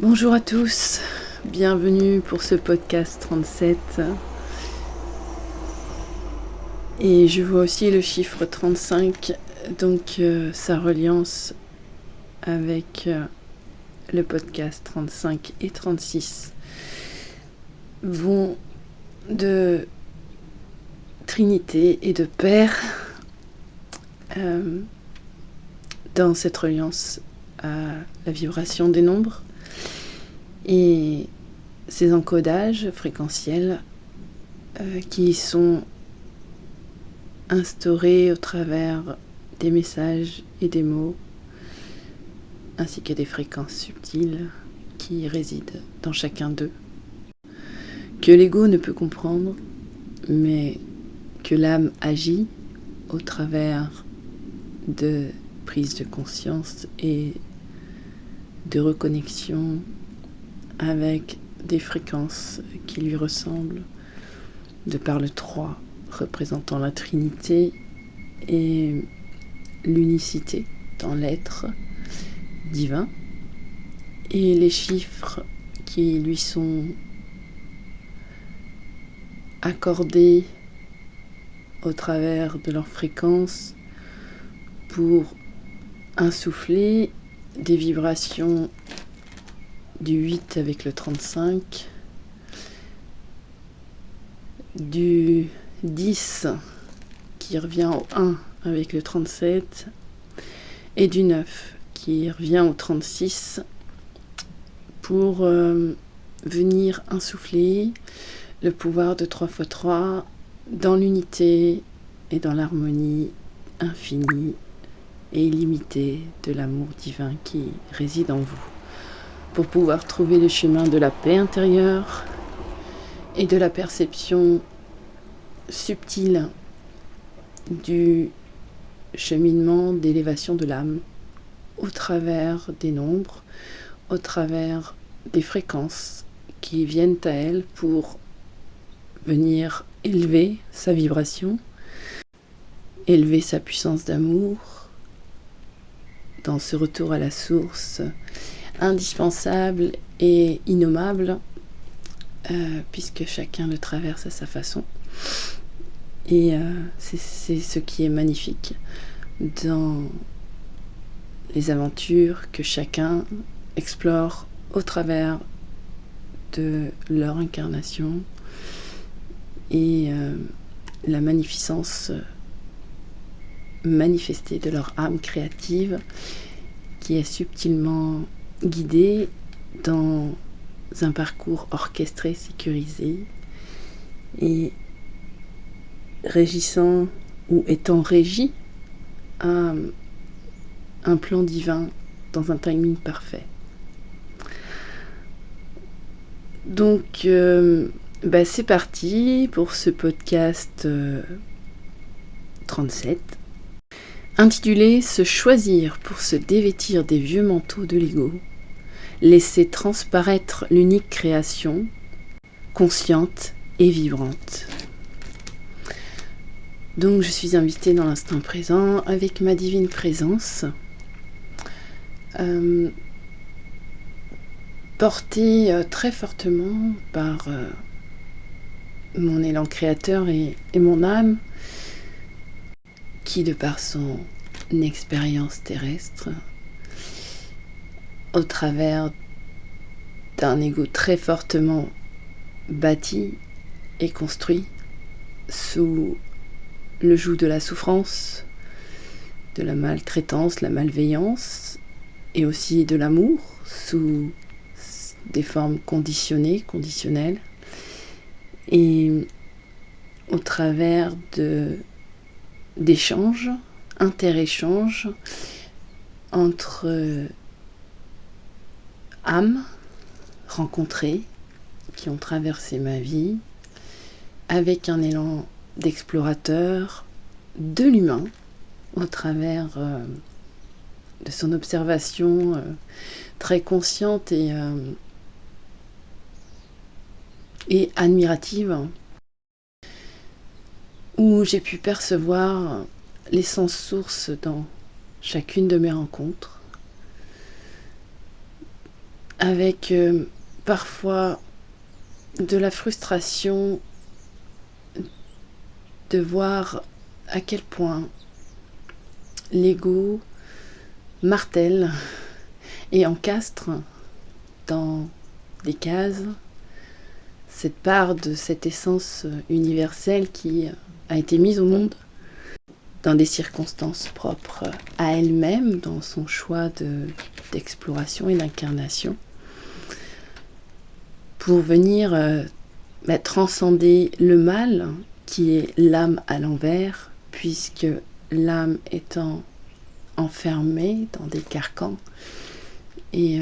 Bonjour à tous, bienvenue pour ce podcast 37. Et je vois aussi le chiffre 35, donc sa reliance avec le podcast 35 et 36 vont de Trinité et de Père dans cette reliance à la vibration des nombres. Et ces encodages fréquentiels qui sont instaurés au travers des messages et des mots, ainsi que des fréquences subtiles qui résident dans chacun d'eux, que l'ego ne peut comprendre, mais que l'âme agit au travers de prise de conscience et de reconnexion avec des fréquences qui lui ressemblent, de par le 3 représentant la Trinité et l'unicité dans l'être divin, et les chiffres qui lui sont accordés au travers de leur fréquence pour insuffler des vibrations du 8 avec le 35, du 10 qui revient au 1 avec le 37 et du 9 qui revient au 36 pour venir insuffler le pouvoir de 3 x 3 dans l'unité et dans l'harmonie infinie et illimitée de l'amour divin qui réside en vous, pour pouvoir trouver le chemin de la paix intérieure et de la perception subtile du cheminement d'élévation de l'âme au travers des nombres, au travers des fréquences qui viennent à elle pour venir élever sa vibration, élever sa puissance d'amour dans ce retour à la source indispensable et innommable, puisque chacun le traverse à sa façon. Et c'est ce qui est magnifique dans les aventures que chacun explore au travers de leur incarnation et la magnificence manifestée de leur âme créative qui est subtilement guidée dans un parcours orchestré, sécurisé et régissant ou étant régi à un plan divin dans un timing parfait. Donc c'est parti pour ce podcast 37 intitulé « Se choisir pour se dévêtir des vieux manteaux de l'ego, laisser transparaître l'unique création, consciente et vibrante ». Donc je suis invitée dans l'instant présent avec ma divine présence, portée très fortement par mon élan créateur et mon âme, qui de par son expérience terrestre, au travers d'un ego très fortement bâti et construit sous le joug de la souffrance, de la maltraitance, la malveillance, et aussi de l'amour sous des formes conditionnées, conditionnelles, et au travers d'échanges, interéchanges entre âmes rencontrées qui ont traversé ma vie avec un élan d'explorateur de l'humain au travers de son observation très consciente et admirative, où j'ai pu percevoir l'essence source dans chacune de mes rencontres, avec parfois de la frustration de voir à quel point l'ego martèle et encastre dans des cases cette part de cette essence universelle qui a été mise au monde dans des circonstances propres à elle-même, dans son choix d'exploration et d'incarnation, pour venir transcender le mal qui est l'âme à l'envers, puisque l'âme étant enfermée dans des carcans et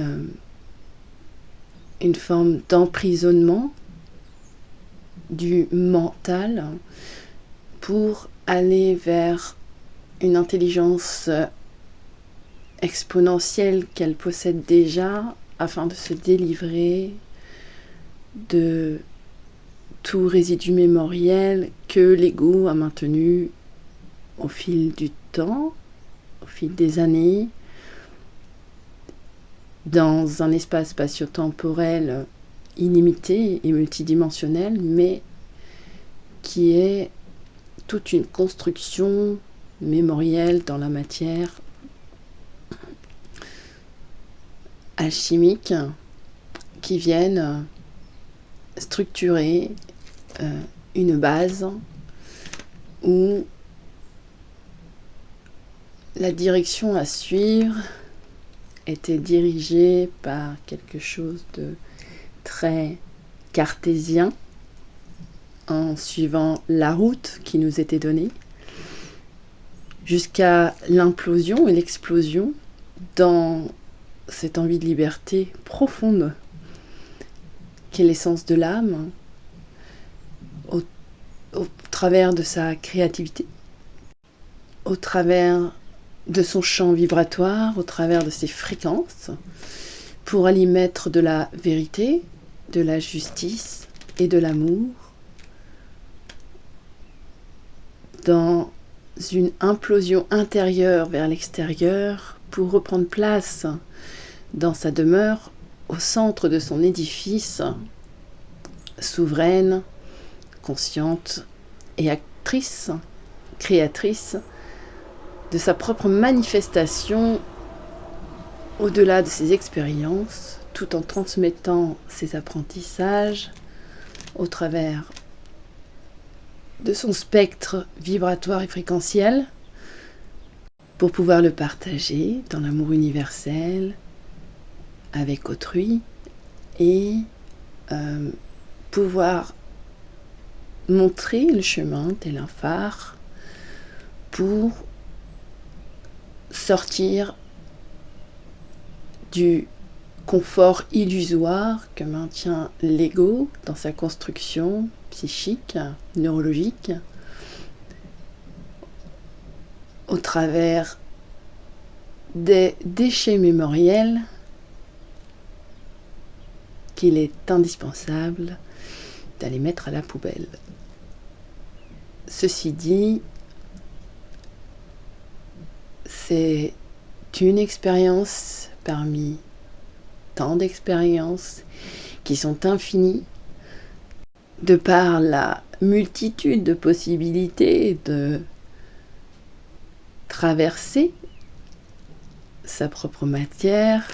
une forme d'emprisonnement du mental pour aller vers une intelligence exponentielle qu'elle possède déjà afin de se délivrer de tout résidu mémoriel que l'ego a maintenu au fil du temps, au fil des années, dans un espace spatio-temporel illimité et multidimensionnel, mais qui est toute une construction mémorielle dans la matière alchimique qui viennent structurer une base où la direction à suivre était dirigée par quelque chose de très cartésien, en suivant la route qui nous était donnée, jusqu'à l'implosion et l'explosion dans cette envie de liberté profonde qu'est l'essence de l'âme, au travers de sa créativité, au travers de son champ vibratoire, au travers de ses fréquences, pour aller mettre de la vérité, de la justice et de l'amour dans une implosion intérieure vers l'extérieur pour reprendre place dans sa demeure au centre de son édifice, souveraine, consciente et actrice, créatrice de sa propre manifestation au-delà de ses expériences, tout en transmettant ses apprentissages au travers de son spectre vibratoire et fréquentiel pour pouvoir le partager dans l'amour universel avec autrui et pouvoir montrer le chemin tel un phare pour sortir du confort illusoire que maintient l'ego dans sa construction psychique, neurologique, au travers des déchets mémoriels qu'il est indispensable d'aller mettre à la poubelle. Ceci dit, c'est une expérience parmi tant d'expériences qui sont infinies de par la multitude de possibilités de traverser sa propre matière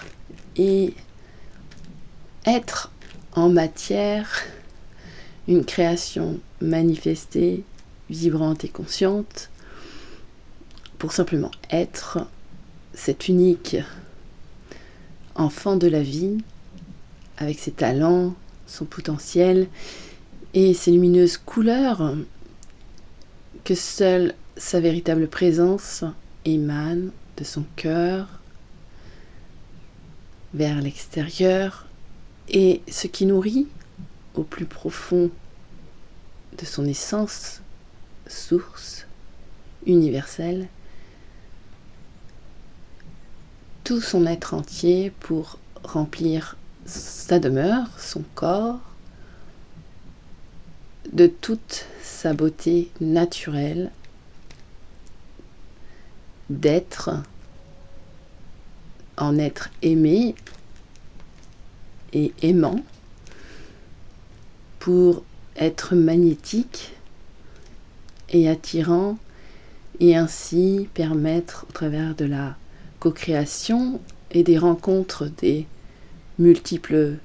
et être en matière une création manifestée, vibrante et consciente, pour simplement être cet unique enfant de la vie, avec ses talents, son potentiel et ses lumineuses couleurs que seule sa véritable présence émane de son cœur vers l'extérieur, et ce qui nourrit au plus profond de son essence, source universelle, tout son être entier pour remplir sa demeure, son corps, de toute sa beauté naturelle d'être, en être aimé et aimant pour être magnétique et attirant et ainsi permettre au travers de la co-création et des rencontres des multiples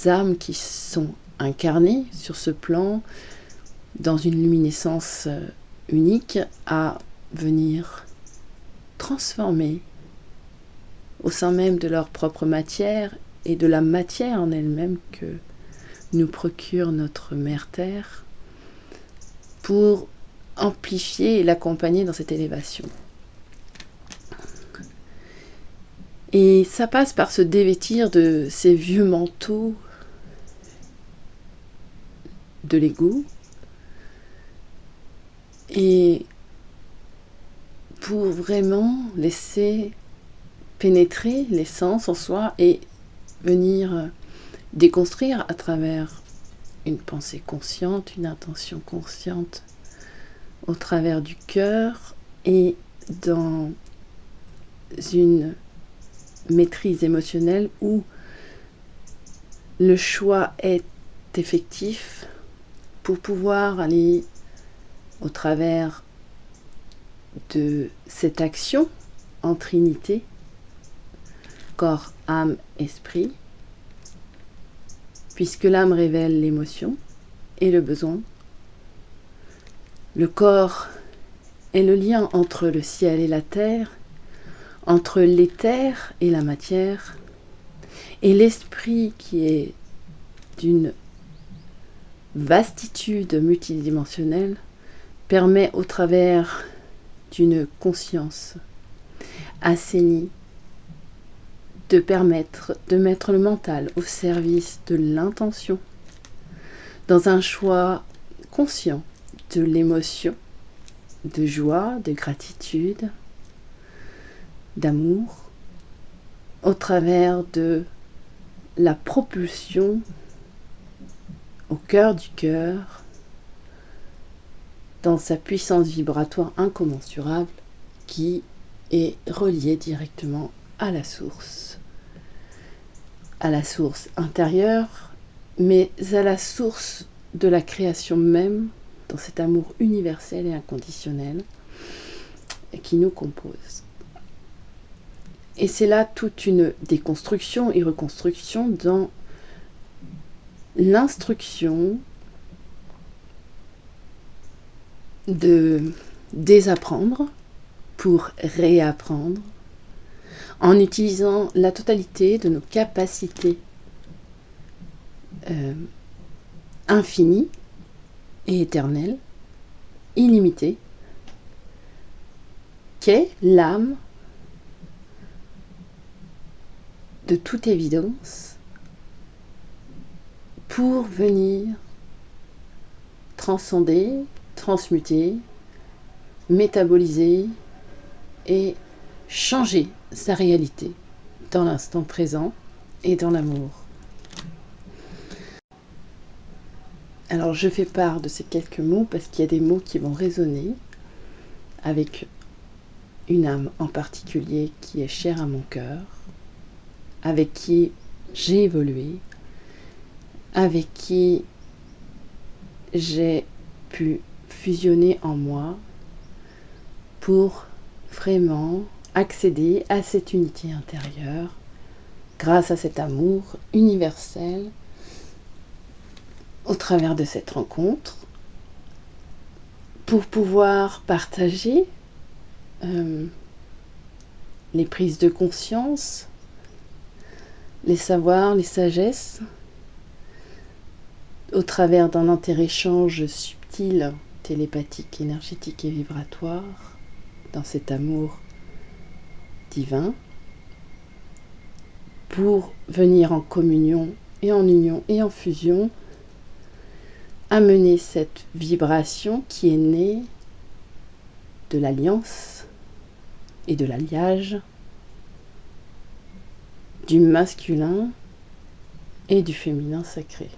âmes qui sont incarnées sur ce plan dans une luminescence unique à venir transformer au sein même de leur propre matière et de la matière en elle-même que nous procure notre Mère Terre pour amplifier et l'accompagner dans cette élévation. Et ça passe par se dévêtir de ces vieux manteaux de l'ego et pour vraiment laisser pénétrer l'essence en soi et venir déconstruire à travers une pensée consciente, une intention consciente au travers du cœur et dans une maîtrise émotionnelle où le choix est effectif pour pouvoir aller au travers de cette action en trinité, corps, âme, esprit, puisque l'âme révèle l'émotion et le besoin. Le corps est le lien entre le ciel et la terre, entre l'éther et la matière, et l'esprit qui est d'une vastitude multidimensionnelle permet au travers d'une conscience assainie de permettre de mettre le mental au service de l'intention dans un choix conscient de l'émotion, de joie, de gratitude, d'amour, au travers de la propulsion au cœur du cœur, dans sa puissance vibratoire incommensurable qui est reliée directement à la source intérieure, mais à la source de la création même, dans cet amour universel et inconditionnel qui nous compose. Et c'est là toute une déconstruction et reconstruction dans l'instruction de désapprendre pour réapprendre en utilisant la totalité de nos capacités infinies et éternelles, illimitées, qu'est l'âme de toute évidence pour venir transcender, transmuter, métaboliser et changer sa réalité dans l'instant présent et dans l'amour. Alors je fais part de ces quelques mots parce qu'il y a des mots qui vont résonner avec une âme en particulier qui est chère à mon cœur, avec qui j'ai évolué, avec qui j'ai pu fusionner en moi pour vraiment accéder à cette unité intérieure grâce à cet amour universel au travers de cette rencontre pour pouvoir partager les prises de conscience, les savoirs, les sagesses au travers d'un interéchange subtil, télépathique, énergétique et vibratoire dans cet amour divin pour venir en communion et en union et en fusion amener cette vibration qui est née de l'alliance et de l'alliage du masculin et du féminin sacré.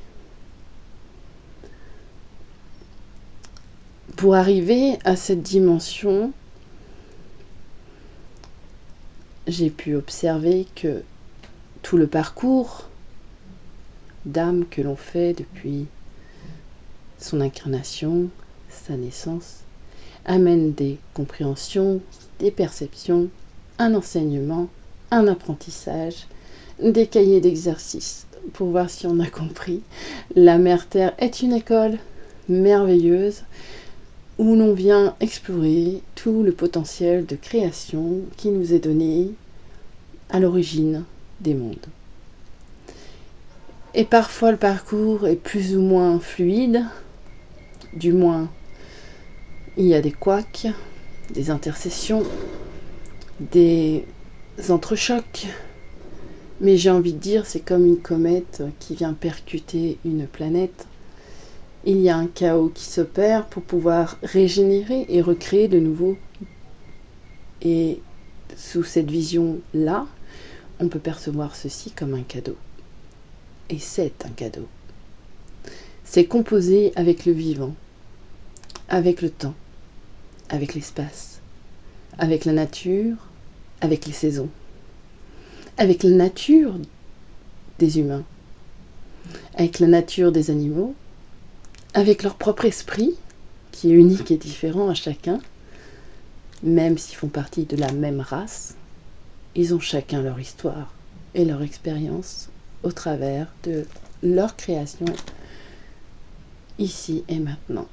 Pour arriver à cette dimension, j'ai pu observer que tout le parcours d'âme que l'on fait depuis son incarnation, sa naissance, amène des compréhensions, des perceptions, un enseignement, un apprentissage, des cahiers d'exercices pour voir si on a compris. La Mère Terre est une école merveilleuse où l'on vient explorer tout le potentiel de création qui nous est donné à l'origine des mondes. Et parfois le parcours est plus ou moins fluide, du moins il y a des couacs, des intercessions, des entrechocs, mais j'ai envie de dire c'est comme une comète qui vient percuter une planète. Il y a un chaos qui s'opère pour pouvoir régénérer et recréer de nouveau. Et sous cette vision-là, on peut percevoir ceci comme un cadeau. Et c'est un cadeau. C'est composé avec le vivant, avec le temps, avec l'espace, avec la nature, avec les saisons, avec la nature des humains, avec la nature des animaux, avec leur propre esprit, qui est unique et différent à chacun, même s'ils font partie de la même race, ils ont chacun leur histoire et leur expérience au travers de leur création ici et maintenant.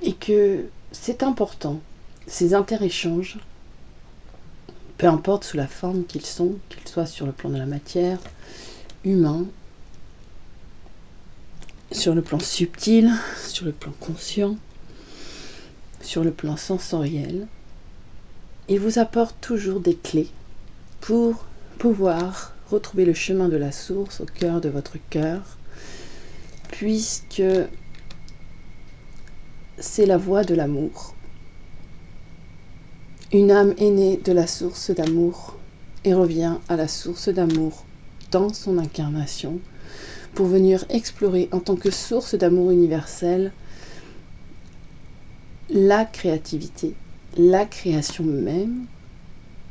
Et que c'est important, ces interéchanges, peu importe sous la forme qu'ils sont, qu'ils soient sur le plan de la matière, humain, sur le plan subtil, sur le plan conscient, sur le plan sensoriel, il vous apporte toujours des clés pour pouvoir retrouver le chemin de la source au cœur de votre cœur, puisque c'est la voie de l'amour. Une âme est née de la source d'amour et revient à la source d'amour dans son incarnation pour venir explorer en tant que source d'amour universel la créativité, la création même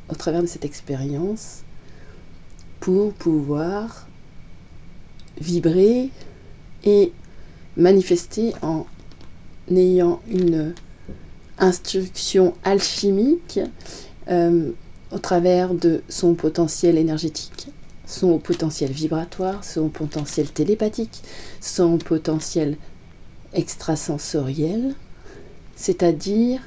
au travers de cette expérience pour pouvoir vibrer et manifester en ayant une instruction alchimique au travers de son potentiel énergétique, son potentiel vibratoire, son potentiel télépathique, son potentiel extrasensoriel, c'est-à-dire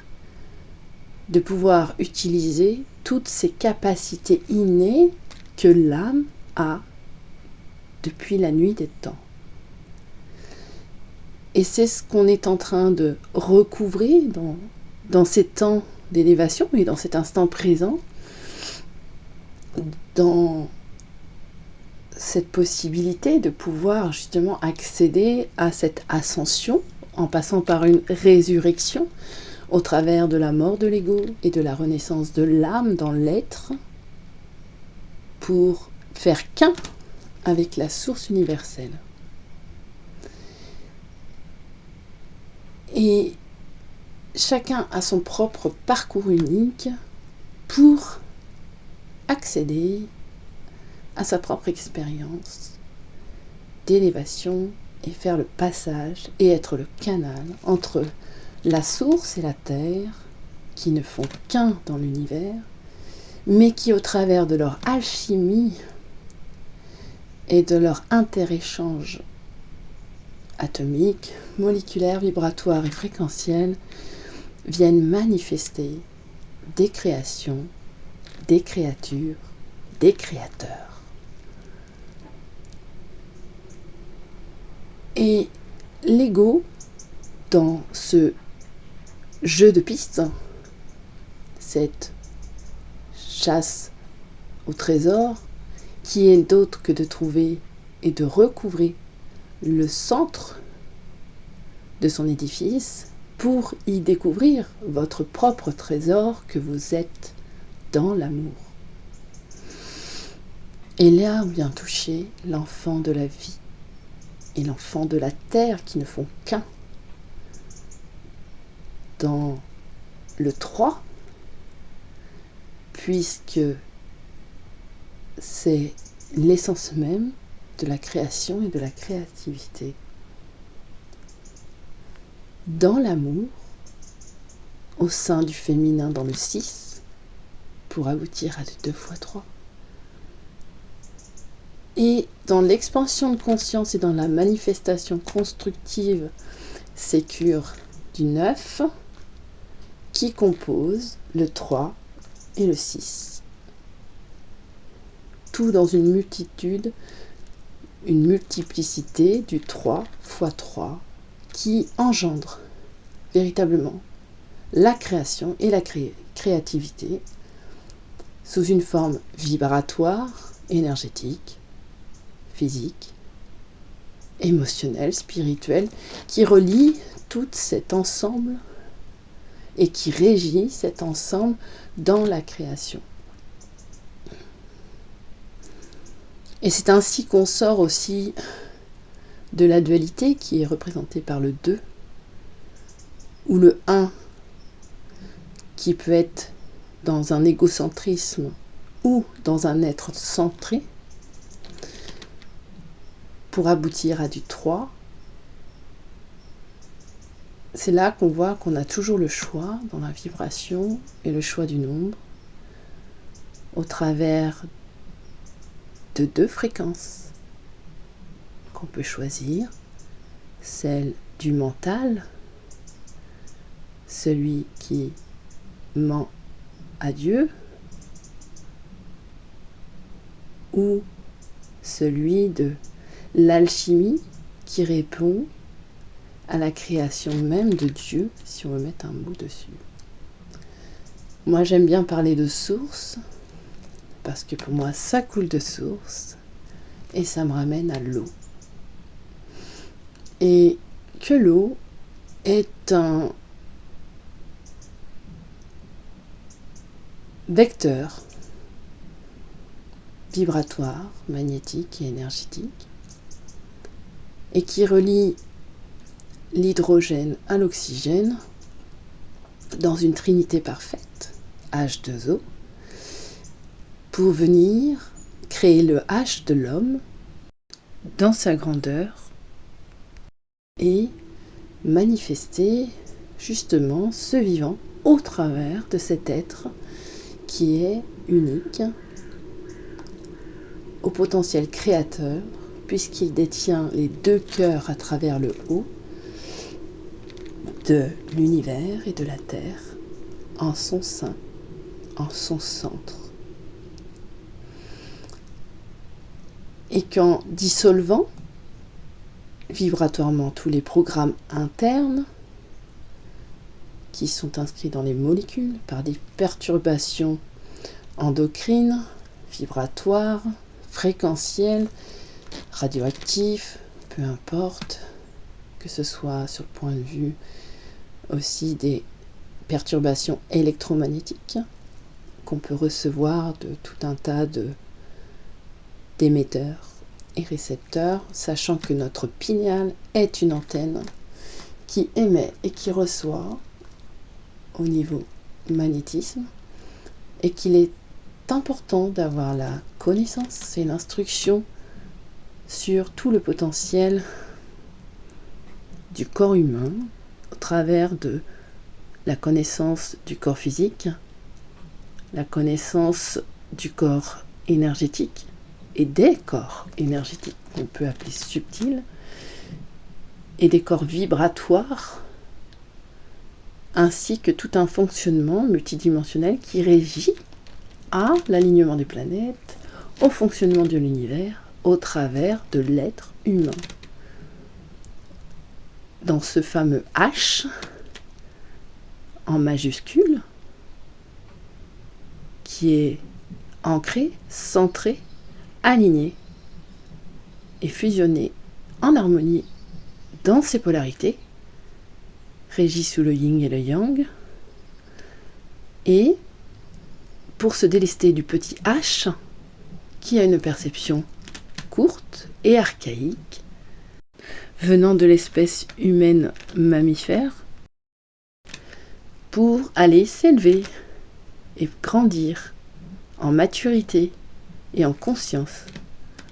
de pouvoir utiliser toutes ces capacités innées que l'âme a depuis la nuit des temps. Et c'est ce qu'on est en train de recouvrer dans ces temps d'élévation et dans cet instant présent, dans cette possibilité de pouvoir justement accéder à cette ascension en passant par une résurrection au travers de la mort de l'ego et de la renaissance de l'âme dans l'être pour faire qu'un avec la source universelle. Et chacun a son propre parcours unique pour accéder à sa propre expérience d'élévation et faire le passage et être le canal entre la source et la terre qui ne font qu'un dans l'univers, mais qui au travers de leur alchimie et de leur interéchange atomique, moléculaire, vibratoire et fréquentiel viennent manifester des créations, des créatures, des créateurs. Et l'ego, dans ce jeu de pistes, cette chasse au trésor, qui est d'autre que de trouver et de recouvrer le centre de son édifice pour y découvrir votre propre trésor que vous êtes dans l'amour. Et là vient toucher l'enfant de la vie et l'enfant de la terre qui ne font qu'un. Dans le 3, puisque c'est l'essence même de la création et de la créativité. Dans l'amour, au sein du féminin dans le 6, pour aboutir à 2 x 3. Et dans l'expansion de conscience et dans la manifestation constructive sécure du 9, qui compose le 3 et le 6. Tout dans une multitude, une multiplicité du 3 x 3 qui engendre véritablement la création et la créativité sous une forme vibratoire, énergétique, physique, émotionnelle, spirituelle, qui relie tout cet ensemble et qui régit cet ensemble dans la création. Et c'est ainsi qu'on sort aussi de la dualité qui est représentée par le 2, ou le 1 qui peut être dans un égocentrisme ou dans un être centré, pour aboutir à du 3. C'est là qu'on voit qu'on a toujours le choix dans la vibration et le choix du nombre au travers de 2 fréquences qu'on peut choisir, celle du mental, celui qui ment à Dieu, ou celui de l'alchimie qui répond à la création même de Dieu, si on veut mettre un mot dessus. Moi, j'aime bien parler de source, parce que pour moi, ça coule de source, et ça me ramène à l'eau. Et que l'eau est un vecteur vibratoire, magnétique et énergétique, et qui relie l'hydrogène à l'oxygène dans une trinité parfaite, H2O, pour venir créer le H de l'homme dans sa grandeur et manifester justement ce vivant au travers de cet être qui est unique, au potentiel créateur, puisqu'il détient les 2 cœurs à travers le haut de l'univers et de la Terre en son sein, en son centre. Et qu'en dissolvant vibratoirement tous les programmes internes qui sont inscrits dans les molécules par des perturbations endocrines, vibratoires, fréquentielles, radioactifs, peu importe, que ce soit sur le point de vue aussi des perturbations électromagnétiques qu'on peut recevoir de tout un tas d'émetteurs et récepteurs, sachant que notre pinéal est une antenne qui émet et qui reçoit au niveau magnétisme, et qu'il est important d'avoir la connaissance et l'instruction sur tout le potentiel du corps humain au travers de la connaissance du corps physique, la connaissance du corps énergétique et des corps énergétiques qu'on peut appeler subtils, et des corps vibratoires, ainsi que tout un fonctionnement multidimensionnel qui régit à l'alignement des planètes, au fonctionnement de l'univers, au travers de l'être humain. Dans ce fameux H, en majuscule, qui est ancré, centré, aligné et fusionné en harmonie dans ses polarités, régi sous le yin et le yang, et pour se délester du petit H, qui a une perception courte et archaïque, venant de l'espèce humaine mammifère, pour aller s'élever et grandir en maturité et en conscience,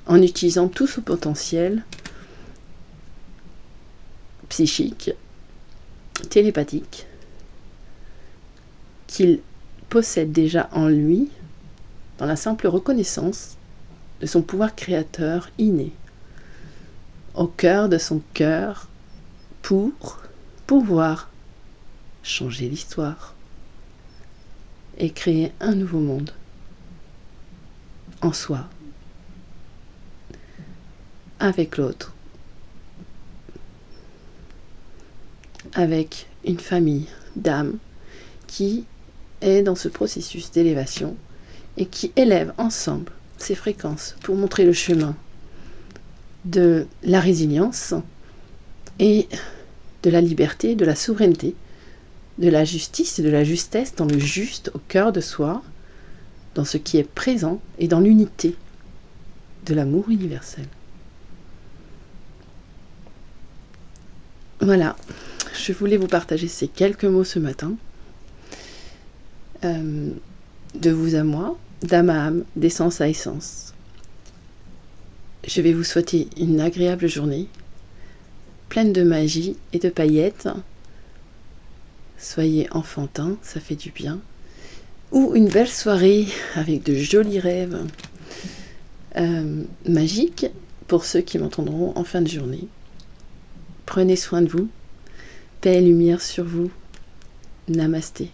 en utilisant tout son potentiel psychique, télépathique, qu'il possède déjà en lui, dans la simple reconnaissance de son pouvoir créateur inné, au cœur de son cœur, pour pouvoir changer l'histoire et créer un nouveau monde en soi, avec l'autre, avec une famille d'âmes qui est dans ce processus d'élévation et qui élève ensemble ces fréquences pour montrer le chemin de la résilience et de la liberté, de la souveraineté, de la justice et de la justesse dans le juste au cœur de soi, dans ce qui est présent et dans l'unité de l'amour universel. Voilà, je voulais vous partager ces quelques mots ce matin, de vous à moi, d'âme à âme, d'essence à essence. Je vais vous souhaiter une agréable journée, pleine de magie et de paillettes. Soyez enfantins, ça fait du bien. Ou une belle soirée avec de jolis rêves magiques pour ceux qui m'entendront en fin de journée. Prenez soin de vous. Paix et lumière sur vous. Namasté.